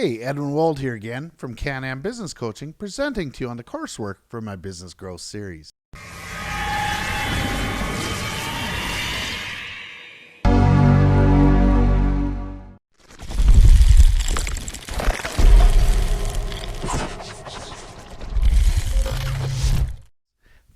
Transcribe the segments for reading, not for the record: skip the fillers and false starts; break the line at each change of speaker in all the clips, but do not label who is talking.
Hey, Edwin Wold here again from Can-Am Business Coaching, presenting to you on the coursework for my Business Growth series.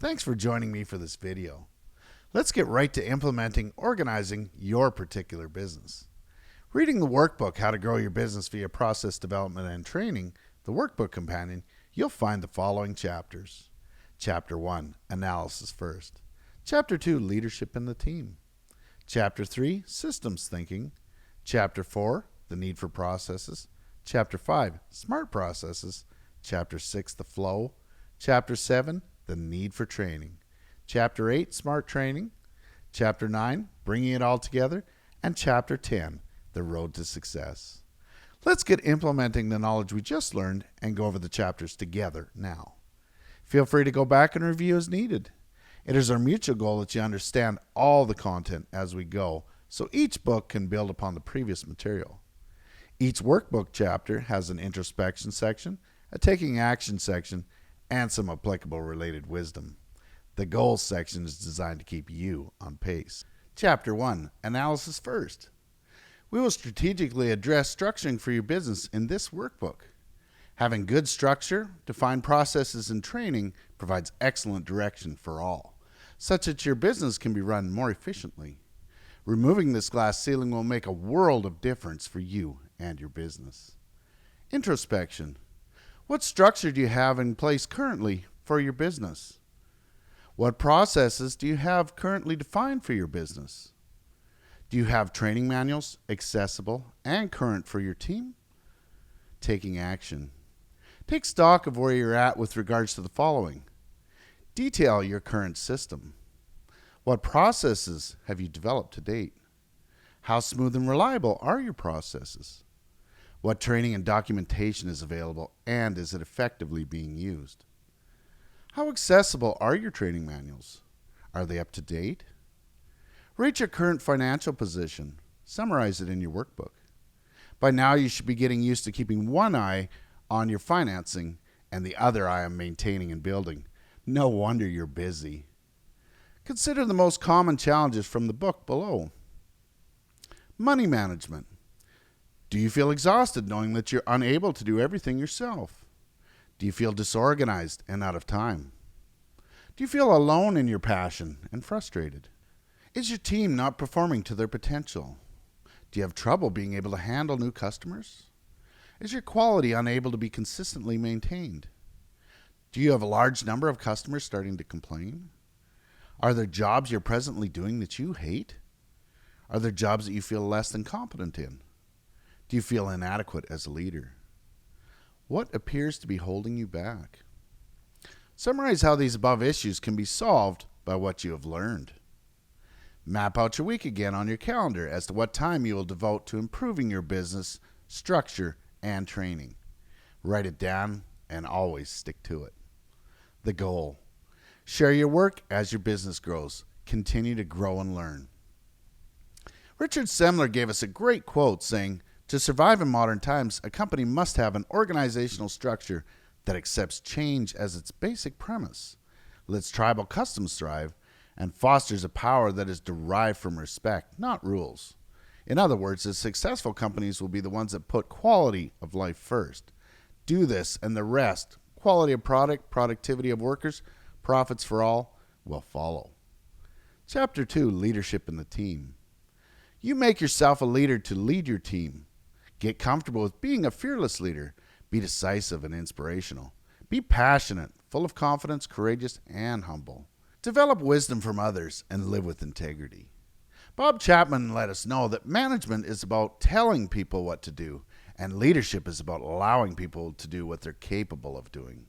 Thanks for joining me for this video. Let's get right to implementing, organizing your particular business. Reading the workbook, How to Grow Your Business via Process Development and Training, the workbook companion, you'll find the following chapters. Chapter 1, Analysis First. Chapter 2, Leadership in the Team. Chapter 3, Systems Thinking. Chapter 4, The Need for Processes. Chapter 5, Smart Processes. Chapter 6, The Flow. Chapter 7, The Need for Training. Chapter 8, Smart Training. Chapter 9, Bringing It All Together. And Chapter 10, The Road to Success. Let's get implementing the knowledge we just learned and go over the chapters together now. Feel free to go back and review as needed. It is our mutual goal that you understand all the content as we go, so each book can build upon the previous material. Each workbook chapter has an introspection section, a taking action section, and some applicable related wisdom. The goals section is designed to keep you on pace. Chapter 1, Analysis First. We will strategically address structuring for your business in this workbook. Having good structure, defined processes, and training provides excellent direction for all, such that your business can be run more efficiently. Removing this glass ceiling will make a world of difference for you and your business. Introspection. What structure do you have in place currently for your business? What processes do you have currently defined for your business? Do you have training manuals accessible and current for your team? Taking action. Take stock of where you're at with regards to the following. Detail your current system. What processes have you developed to date? How smooth and reliable are your processes? What training and documentation is available, and is it effectively being used? How accessible are your training manuals? Are they up to date? Rate your current financial position. Summarize it in your workbook. By now, you should be getting used to keeping one eye on your financing and the other eye on maintaining and building. No wonder you're busy. Consider the most common challenges from the book below. Money management. Do you feel exhausted knowing that you're unable to do everything yourself? Do you feel disorganized and out of time? Do you feel alone in your passion and frustrated? Is your team not performing to their potential? Do you have trouble being able to handle new customers? Is your quality unable to be consistently maintained? Do you have a large number of customers starting to complain? Are there jobs you're presently doing that you hate? Are there jobs that you feel less than competent in? Do you feel inadequate as a leader? What appears to be holding you back? Summarize how these above issues can be solved by what you have learned. Map out your week again on your calendar as to what time you will devote to improving your business, structure, and training. Write it down and always stick to it. The goal. Share your work as your business grows. Continue to grow and learn. Richard Semler gave us a great quote saying, "To survive in modern times, a company must have an organizational structure that accepts change as its basic premise, lets tribal customs thrive, and fosters a power that is derived from respect, not rules." In other words, the successful companies will be the ones that put quality of life first. Do this, and the rest, quality of product, productivity of workers, profits for all, will follow. Chapter 2, Leadership in the Team. You make yourself a leader to lead your team. Get comfortable with being a fearless leader. Be decisive and inspirational. Be passionate, full of confidence, courageous, and humble. Develop wisdom from others and live with integrity. Bob Chapman let us know that management is about telling people what to do, and leadership is about allowing people to do what they're capable of doing.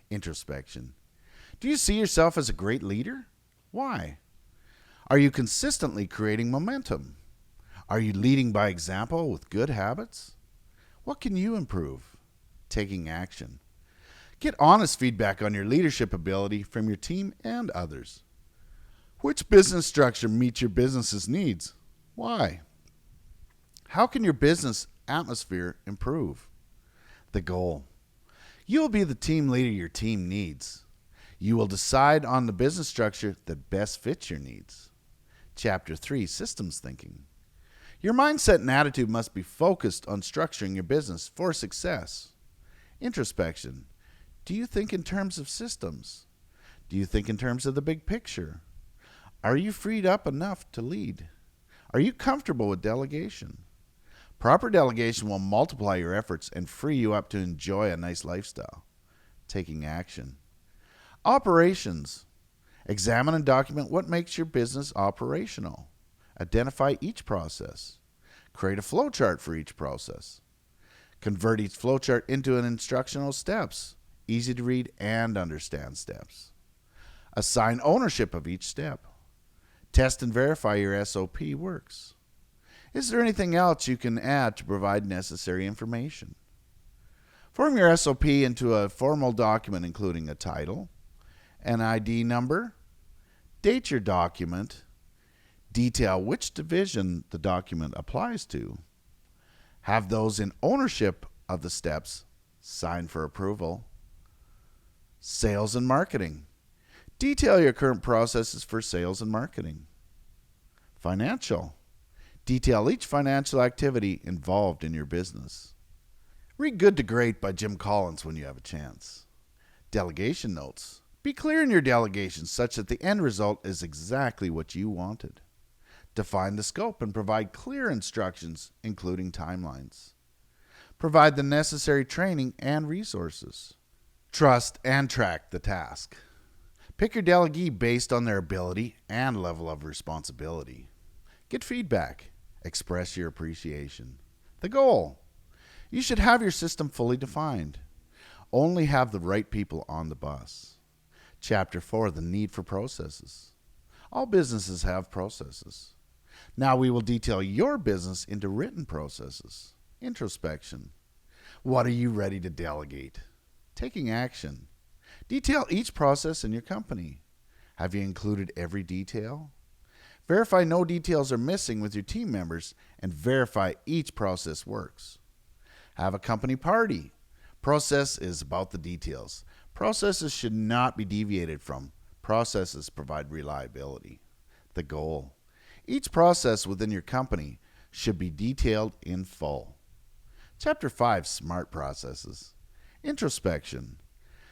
Introspection. Do you see yourself as a great leader? Why? Are you consistently creating momentum? Are you leading by example with good habits? What can you improve? Taking action. Get honest feedback on your leadership ability from your team and others. Which business structure meets your business's needs? Why? How can your business atmosphere improve. The goal. You will be the team leader your team needs. You will decide on the business structure that best fits your needs. Chapter 3, Systems Thinking. Your mindset and attitude must be focused on structuring your business for success. Introspection. Do you think in terms of systems? Do you think in terms of the big picture? Are you freed up enough to lead? Are you comfortable with delegation? Proper delegation will multiply your efforts and free you up to enjoy a nice lifestyle. Taking action. Operations. Examine and document what makes your business operational. Identify each process. Create a flowchart for each process. Convert each flowchart into an instructional steps, easy to read and understand steps. Assign ownership of each step. Test and verify your SOP works. Is there anything else you can add to provide necessary information? Form your SOP into a formal document including a title, an ID number, date your document, detail which division the document applies to, have those in ownership of the steps sign for approval. Sales and marketing. Detail your current processes for sales and marketing. Financial. Detail each financial activity involved in your business. Read Good to Great by Jim Collins when you have a chance. Delegation notes. Be clear in your delegations such that the end result is exactly what you wanted. Define the scope and provide clear instructions, including timelines. Provide the necessary training and resources. Trust and track the task. Pick your delegee based on their ability and level of responsibility. Get feedback. Express your appreciation. The goal. You should have your system fully defined. Only have the right people on the bus. Chapter 4, the need for processes. All businesses have processes. Now we will detail your business into written processes. Introspection. What are you ready to delegate? Taking action. Detail each process in your company. Have you included every detail? Verify no details are missing with your team members and verify each process works. Have a company party. Process is about the details. Processes should not be deviated from. Processes provide reliability. The goal. Each process within your company should be detailed in full. Chapter 5, Smart Processes. Introspection.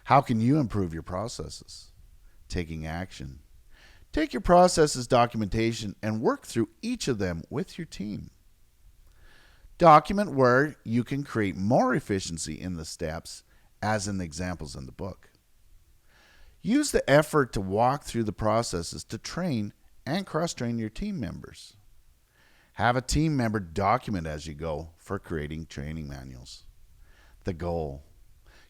How can you improve your processes? Taking action. Take your processes documentation and work through each of them with your team. Document where you can create more efficiency in the steps, as in the examples in the book. Use the effort to walk through the processes to train and cross-train your team members. Have a team member document as you go for creating training manuals. The goal.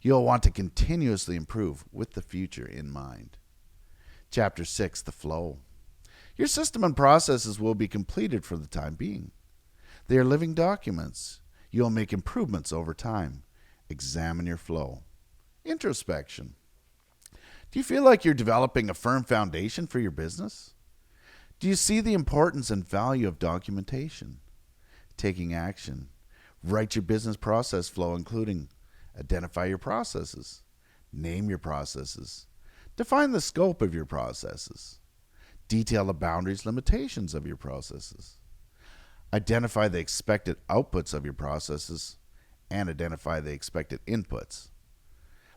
You'll want to continuously improve with the future in mind. Chapter 6, the flow. Your system and processes will be completed for the time being. They are living documents. You'll make improvements over time. Examine your flow. Introspection. Do you feel like you're developing a firm foundation for your business? Do you see the importance and value of documentation? Taking action. Write your business process flow, including identify your processes, name your processes, define the scope of your processes, detail the boundaries, limitations of your processes, identify the expected outputs of your processes, and identify the expected inputs.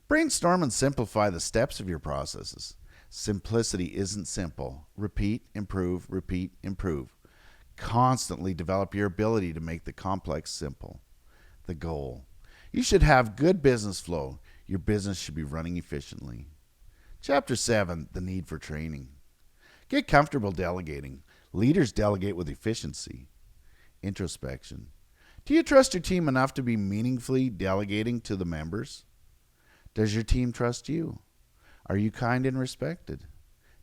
Brainstorm and simplify the steps of your processes. Simplicity isn't simple. Repeat, improve, repeat, improve. Constantly develop your ability to make the complex simple. The goal. You should have good business flow. Your business should be running efficiently. Chapter 7, the need for training. Get comfortable delegating. Leaders delegate with efficiency. Introspection. Do you trust your team enough to be meaningfully delegating to the members? Does your team trust you? Are you kind and respected?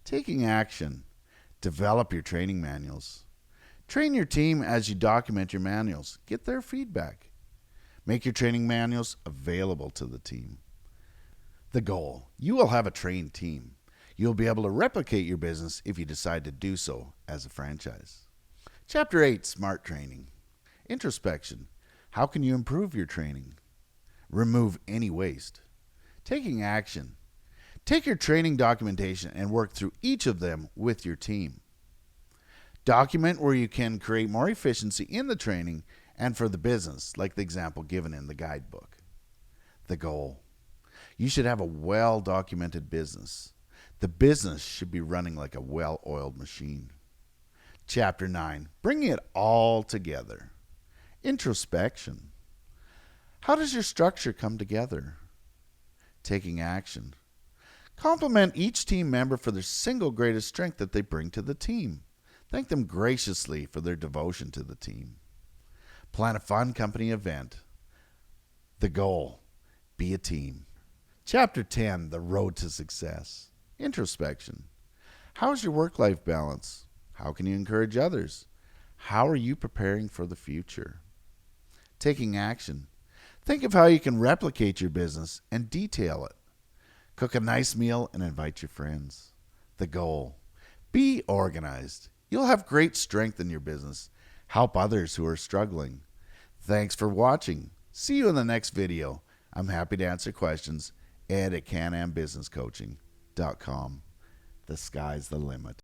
Taking action. Develop your training manuals. Train your team as you document your manuals. Get their feedback. Make your training manuals available to the team. The goal. You will have a trained team. You'll be able to replicate your business if you decide to do so as a franchise. Chapter 8, Smart Training. Introspection. How can you improve your training? Remove any waste. Taking action. Take your training documentation and work through each of them with your team. Document where you can create more efficiency in the training and for the business, like the example given in the guidebook. The goal. You should have a well-documented business. The business should be running like a well-oiled machine. Chapter 9. Bringing it all together. Introspection. How does your structure come together? Taking action. Compliment each team member for their single greatest strength that they bring to the team. Thank them graciously for their devotion to the team. Plan a fun company event. The goal. Be a team. Chapter 10, The Road to Success. Introspection. How's your work-life balance? How can you encourage others? How are you preparing for the future? Taking action. Think of how you can replicate your business and detail it. Cook a nice meal and invite your friends. The goal. Be organized. You'll have great strength in your business. Help others who are struggling. Thanks for watching. See you in the next video. I'm happy to answer questions. Ed at canambusinesscoaching.com. The sky's the limit.